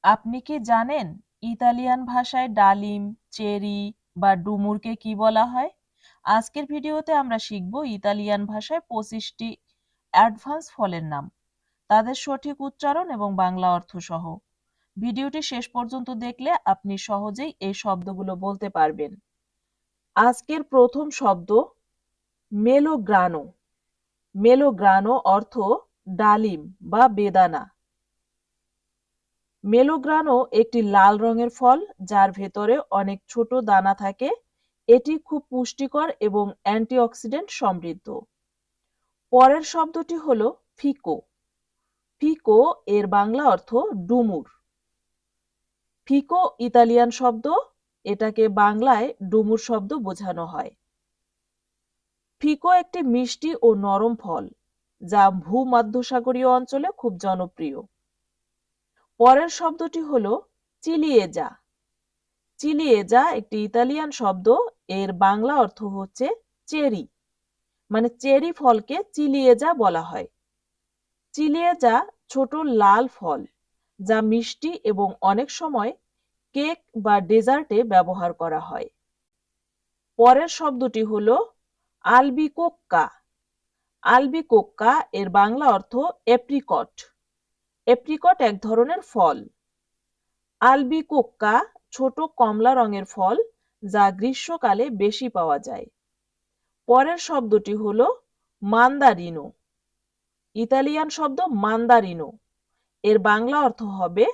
আপনি কি জানেন ইতালিয়ান ভাষায় ডালিম, চেরি বা ডুমুরকে কি বলা হয়? আজকের ভিডিওতে আমরা শিখব ইতালিয়ান ভাষায় 25টি অ্যাডভান্স ফলের নাম, তাদের সঠিক উচ্চারণ এবং বাংলা অর্থ সহ। ভিডিওটি শেষ পর্যন্ত দেখলে আপনি সহজেই এই শব্দগুলো বলতে পারবেন। আজকের প্রথম শব্দ মেলোগ্রানো। মেলোগ্রানো অর্থ ডালিম বা বেদানা। মেলোগ্রানো একটি লাল রঙের ফল যার ভেতরে অনেক ছোট দানা থাকে। এটি খুব পুষ্টিকর এবং অ্যান্টিঅক্সিডেন্ট সমৃদ্ধ। পরের শব্দটি হলো ফিকো। ফিকো এর বাংলা অর্থ ডুমুর। ফিকো ইতালিয়ান শব্দ, এটাকে বাংলায় ডুমুর শব্দ বোঝানো হয়। ফিকো একটি মিষ্টি ও নরম ফল যা ভূমধ্যসাগরীয় অঞ্চলে খুব জনপ্রিয়। পরের শব্দটি হলো চিলিয়েজা। চিলিয়েজা একটি ইতালিয়ান শব্দ, এর বাংলা অর্থ হচ্ছে চেরি, মানে চেরি ফলকে চিলিয়েজা বলা হয়। চিলিয়েজা ছোট লাল ফল যা মিষ্টি এবং অনেক সময় কেক বা ডেজার্টে ব্যবহার করা হয়। পরের শব্দটি হলো আলবিকোক্কা। আলবিকোক্কা এর বাংলা অর্থ এপ্রিকট। এপ্রিকট এক ধরনের ফল। আলবিকোক্কা ছোট কমলা রঙের ফল যা গ্রীষ্মকালে বেশি পাওয়া যায়। পরের শব্দটি হলো মান্দারিনো। ইতালিয়ান শব্দ মান্দারিনো, এর বাংলা অর্থ হবে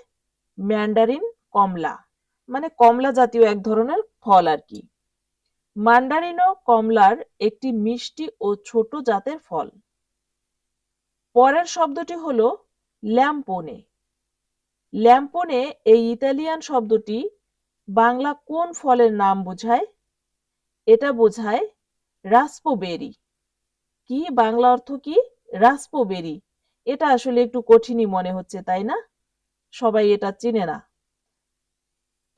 ম্যান্ডারিন কমলা, মানে কমলা জাতীয় এক ধরনের ফল আর কি। মান্ডারিনো কমলার একটি মিষ্টি ও ছোট জাতের ফল। পরের শব্দটি হলো ল্যাম্পোনে। ল্যাম্পোনে এই ইতালিয়ান শব্দটি বাংলা কোন ফলের নাম বোঝায়? এটা বোঝায় রাস্পোবেরি। কি বাংলা অর্থ কি? রাস্পোবেরি। এটা আসলে একটু কঠিনই মনে হচ্ছে, তাই না? সবাই এটা চেনে না।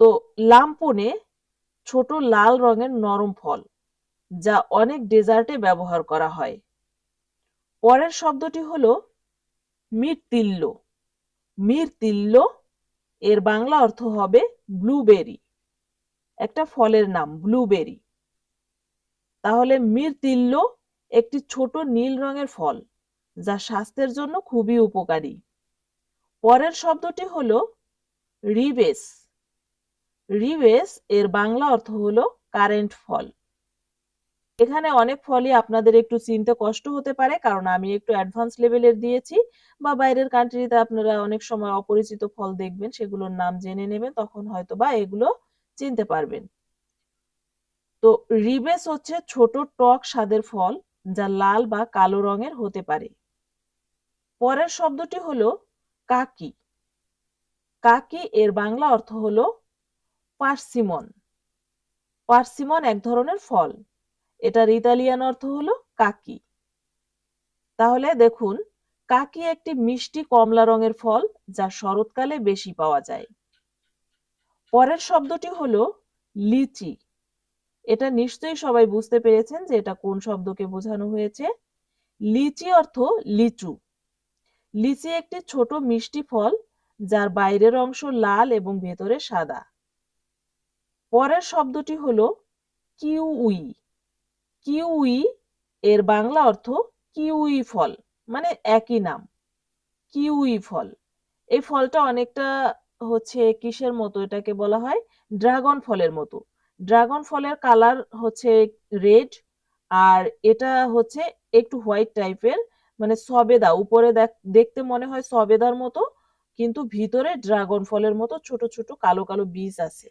তো লাম্পোনে ছোট লাল রঙের নরম ফল যা অনেক ডেজার্টে ব্যবহার করা হয়। পরের শব্দটি হলো মিরতিল্লো। মিরতিল্লো এর বাংলা অর্থ হবে ব্লুবেরি, একটা ফলের নাম ব্লুবেরি। তাহলে মিরতিল্লো একটি ছোট নীল রঙের ফল যা স্বাস্থ্যের জন্য খুবই উপকারী। পরের শব্দটি হলো রিবেস। রিবেস এর বাংলা অর্থ হলো কারেন্ট ফল। এখানে অনেক ফলই আপনাদের একটু চিনতে কষ্ট হতে পারে, কারণ আমি একটু অ্যাডভান্স লেভেলের দিয়েছি, বা বাইরের কান্ট্রিতে আপনারা অনেক সময় অপরিচিত ফল দেখবেন, সেগুলোর নাম জেনে নেবেন, তখন হয়তো বা এগুলো চিনতে পারবেন। তো রিবেস হচ্ছে ছোট টক স্বাদের ফল যা লাল বা কালো রঙের হতে পারে। পরের শব্দটি হলো কাকি। কাকি এর বাংলা অর্থ হলো পার্সিমন। পার্সিমন এক ধরনের ফল, এটার ইতালিয়ান অর্থ হলো কাকি। তাহলে দেখুন, কাকি একটি মিষ্টি কমলা রঙের ফল যা শরৎকালে বেশি পাওয়া যায়। পরের শব্দটি হলো লিচি। এটা নিশ্চয়ই সবাই বুঝতে পেরেছেন যে এটা কোন শব্দকে বোঝানো হয়েছে। লিচি অর্থ লিচু। লিচি একটি ছোট মিষ্টি ফল যার বাইরের অংশ লাল এবং ভেতরে সাদা। পরের শব্দটি হলো কিউই। কিউই এর বাংলা অর্থ কিউই ফল, মানে একই নাম কিউই ফল। এই ফলটা অনেকটা হচ্ছে কিসের মতো, এটাকে বলা হয় ড্রাগন ফলের মতো। ড্রাগন ফলের কালার হচ্ছে রেড, আর এটা হচ্ছে একটু হোয়াইট টাইপের, মানে সবেদা। উপরে দেখতে মনে হয় সবেদার মতো, কিন্তু ভিতরে ড্রাগন ফলের মতো ছোট ছোট কালো কালো বীজ আছে।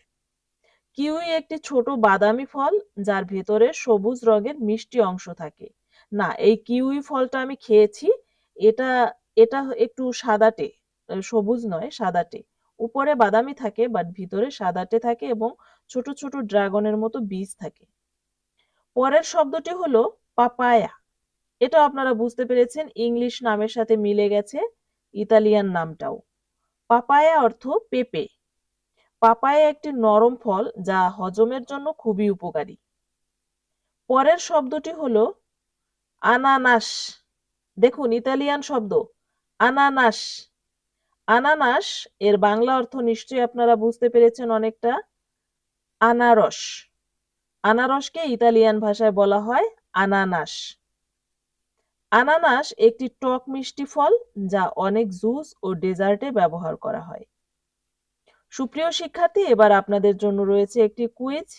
কিউই একটি ছোট বাদামি ফল যার ভেতরে সবুজ রঙের মিষ্টি অংশ থাকে। না, এই কিউই ফলটা আমি খেয়েছি। এটা এটা একটু সাদাটে, সবুজ নয়, সাদাটে। উপরে বাদামি থাকে বাট ভিতরে সাদাটে থাকে এবং ছোট ছোট ড্রাগনের মতো বীজ থাকে। পরের শব্দটি হলো পাপায়া। এটা আপনারা বুঝতে পেরেছেন, ইংলিশ নামের সাথে মিলে গেছে ইতালিয়ান নামটাও। পাপায়া অর্থ পেঁপে। পাপায়া একটি নরম ফল যা হজমের জন্য খুবই উপকারী। পরের শব্দটি হলো আনানাস। দেখুন, ইতালিয়ান শব্দ আনানাস। আনানাস এর বাংলা অর্থ নিশ্চয়ই আপনারা বুঝতে পেরেছেন অনেকটা, আনারস। আনারসকে ইতালিয়ান ভাষায় বলা হয় আনানাস। আনানাস একটি টক মিষ্টি ফল যা অনেক জুস ও ডেজার্টে ব্যবহার করা হয়। সুপ্রিয় শিক্ষার্থী, এবার আপনাদের জন্য রয়েছে একটি কুইজ।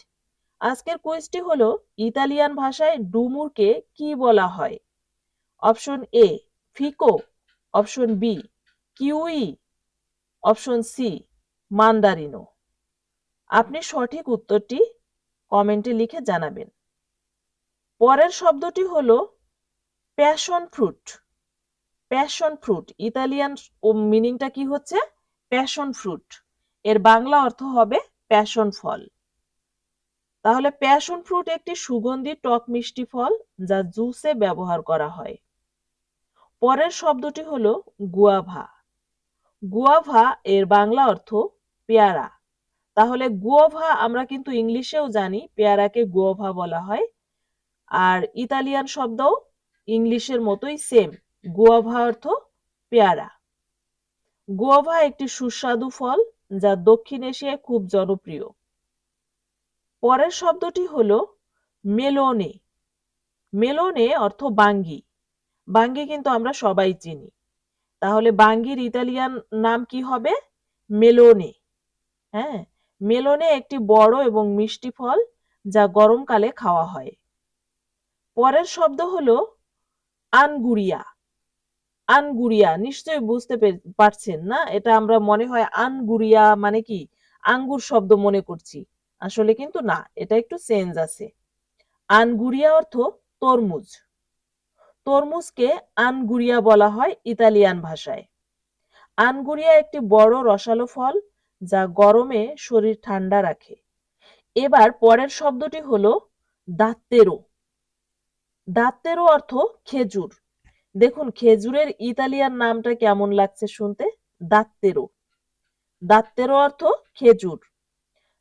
আজকের কুইজটি হলো ইতালিয়ান ভাষায় ডুমুরকে কি বলা হয়? অপশন এ ফিকো, option B kiwi, option C মান্দারিনো। আপনি সঠিক উত্তরটি কমেন্টে লিখে জানাবেন। পরের শব্দটি হলো passion fruit. Passion fruit Italian মিনিংটা কি হচ্ছে? Passion fruit. এর বাংলা অর্থ হবে প্যাশন ফল। তাহলে প্যাশন ফ্রুট একটি সুগন্ধি টক মিষ্টি ফল যা জুসে ব্যবহার করা হয়। পরের শব্দটি হলো গুয়াভা। গুয়াভা এর বাংলা অর্থ পেয়ারা। তাহলে গুয়াভা আমরা কিন্তু ইংলিশেও জানি পেয়ারাকে গুয়াভা বলা হয়, আর ইতালিয়ান শব্দও ইংলিশের মতোই সেম, গুয়াভা অর্থ পেয়ারা। গুয়াভা একটি সুস্বাদু ফল যা দক্ষিণ এশিয়ায় খুব জনপ্রিয়। পরের শব্দটি হলো মেলোনে। মেলোনে অর্থ বাঙ্গি। বাঙ্গি কিন্তু আমরা সবাই চিনি। তাহলে বাঙ্গির ইতালিয়ান নাম কি হবে? মেলোনে। হ্যাঁ, মেলোনে একটি বড় এবং মিষ্টি ফল যা গরমকালে খাওয়া হয়। পরের শব্দ হলো আনগুরিয়া। আনগুরিয়া নিশ্চয়ই বুঝতে পারছেন না? এটা আমরা মনে হয় আনগুরিয়া মানে কি আঙ্গুর শব্দ মনে করছি, আসলে কিন্তু না, এটা একটু চেঞ্জ আছে। আনগুরিয়া অর্থ তরমুজ। তরমুজকে আনগুরিয়া বলা হয় ইতালিয়ান ভাষায়। আনগুরিয়া একটি বড় রসালো ফল যা গরমে শরীর ঠান্ডা রাখে। এবার পরের শব্দটি হলো দাত্তেরো। দাত্তেরো অর্থ খেজুর। দেখুন খেজুরের ইতালিয়ান নামটা কেমন লাগছে শুনতে, দাত্তেরো। দাত্তেরো অর্থ খেজুর।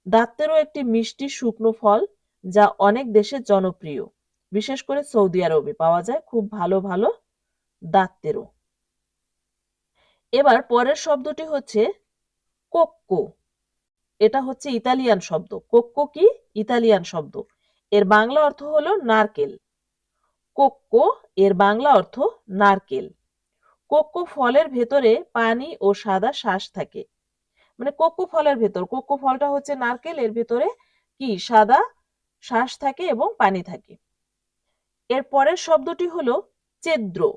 দাত্তেরো একটি মিষ্টি শুকনো ফল যা অনেক দেশে জনপ্রিয়, বিশেষ করে সৌদি আরবে পাওয়া যায় খুব ভালো ভালো দাত্তেরো। এবার পরের শব্দটি হচ্ছে কোক্কো। এটা হচ্ছে ইতালিয়ান শব্দ। কোক্কো কি? ইতালিয়ান শব্দ। এর বাংলা অর্থ হলো নারকেল। কোক্কো এর বাংলা অর্থ নারকেল। কোক্কো ফলের ভেতরে পানি ও সাদা শাঁস থাকে। মানে কোক্কো ফলের ভেতর, কোক্কো ফলটা হচ্ছে নারকেল, এর ভেতরে কি সাদা শাঁস থাকে এবং পানি থাকে। এর পরের শব্দটি হলো চেদ্রো।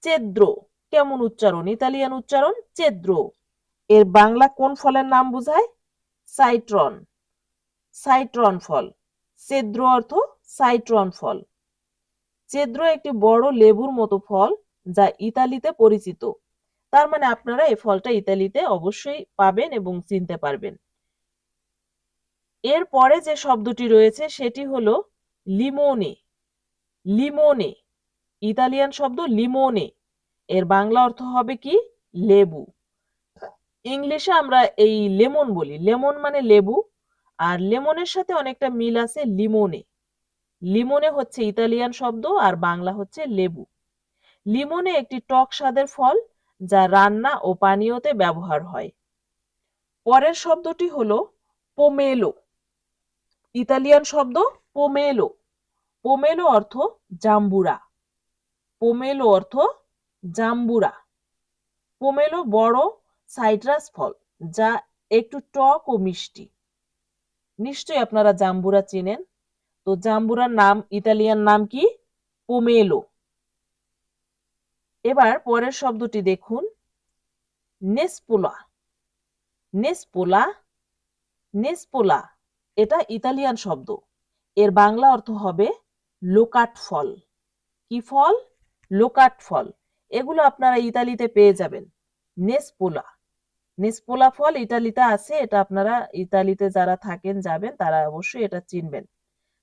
চেদ্রো কেমন উচ্চারণ? ইতালিয়ান উচ্চারণ চেদ্রো। এর বাংলা কোন ফলের নাম বোঝায়? সাইট্রন। সাইট্রন ফল। চেদ্রো অর্থ সাইট্রন ফল। চেদ্রো একটি বড় লেবুর মতো ফল যা ইতালিতে পরিচিত। তার মানে আপনারা এই ফলটা ইতালিতে অবশ্যই পাবেন এবং চিনতে পারবেন। এর পরে যে শব্দটি রয়েছে সেটি হলো লিমোনে। লিমোনে ইতালিয়ান শব্দ লিমোনে। এর বাংলা অর্থ হবে কি? লেবু। ইংলিশে আমরা এই লেমন বলি, লেমন মানে লেবু, আর লেমনের সাথে অনেকটা মিল আছে লিমোনে। লিমোনে হচ্ছে ইতালিয়ান শব্দ আর বাংলা হচ্ছে লেবু। লিমোনে একটি টক স্বাদের ফল যা রান্না ও পানীয়তে ব্যবহার হয়। পরের শব্দটি হলো পোমেলো। ইতালিয়ান শব্দ পোমেলো। পোমেলো অর্থ জাম্বুরা। পোমেলো অর্থ জাম্বুরা। পোমেলো বড় সাইট্রাস ফল যা একটু টক ও মিষ্টি। নিশ্চয়ই আপনারা জাম্বুরা চেনেন। তো জাম্বুরার নাম ইতালিয়ান নাম কি? পোমেলো। এবার পরের শব্দটি দেখুন নেসপোলা। নেসপোলা। নেসপোলা এটা ইতালিয়ান শব্দ। এর বাংলা অর্থ হবে লোকাট ফল। কি ফল? লোকাট ফল। এগুলো আপনারা ইতালিতে পেয়ে যাবেন। নেসপোলা। নেসপোলা ফল ইতালিতে আছে, এটা আপনারা ইতালিতে যারা থাকেন যাবেন তারা অবশ্যই এটা চিনবেন।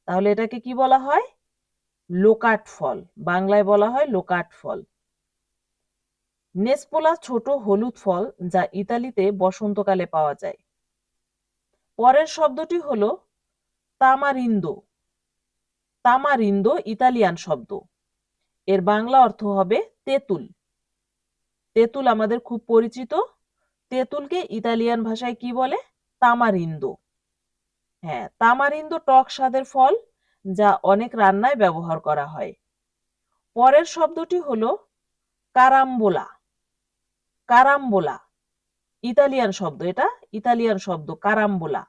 তাহলে এটাকে কি বলা হয়? লোকাট ফল। বাংলায় বলা হয় লোকাট ফল। নেসপোলা ছোট হলুদ ফল যা ইতালিতে বসন্তকালে পাওয়া যায়। পরের শব্দটি হলো তামারিন্দো। তামারিন্দো ইতালিয়ান শব্দ। এর বাংলা অর্থ হবে তেঁতুল। তেঁতুল আমাদের খুব পরিচিত। তেঁতুলকে ইতালিয়ান ভাষায় কি বলে? তামারিন্দো। হ্যাঁ, তামারিন্দো টক স্বাদের ফল, যা অনেক রান্নায় ব্যবহার করা হয়। পরের শব্দটি হলো কারাম্বোলা। কারাম্বোলা ইতালিয়ান শব্দ, এটা ইতালিয়ান শব্দ কারাম্বোলা।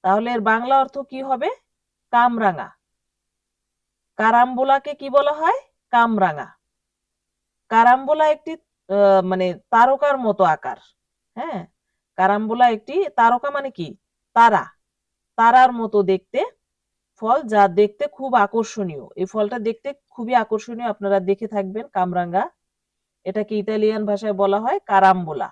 তাহলে এর বাংলা অর্থ কি হবে? কামরাঙা। কারাম্বোলাকে কি বলা হয়? কামরাঙা। কারাম্বোলা একটি মানে তারকার মতো আকার। হ্যাঁ, কারাম্বোলা একটি তারকা মানে কি? তারা। তারার মতো দেখতে ফল, যা দেখতে খুব আকর্ষণীয়। এই ফলটা দেখতে খুবই আকর্ষণীয়, আপনারা দেখে থাকবেন কামরাঙ্গা। এটাকে ইতালিয়ান ভাষায় বলা হয় কারাম্বোলা।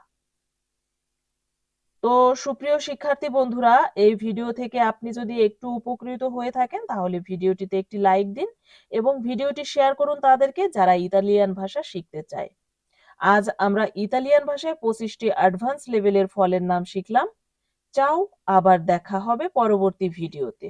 তো সুপ্রিয় শিক্ষার্থী বন্ধুরা, এই ভিডিও থেকে আপনি যদি একটু উপকৃত হয়ে থাকেন তাহলে ভিডিওটিতে একটি লাইক দিন এবং ভিডিওটি শেয়ার করুন তাদেরকে যারা ইতালিয়ান ভাষা শিখতে চায়। আজ আমরা ইতালিয়ান ভাষায় 25টি অ্যাডভান্স লেভেলের ফলের নাম শিখলাম। চাও, আবার দেখা হবে পরবর্তী ভিডিওতে।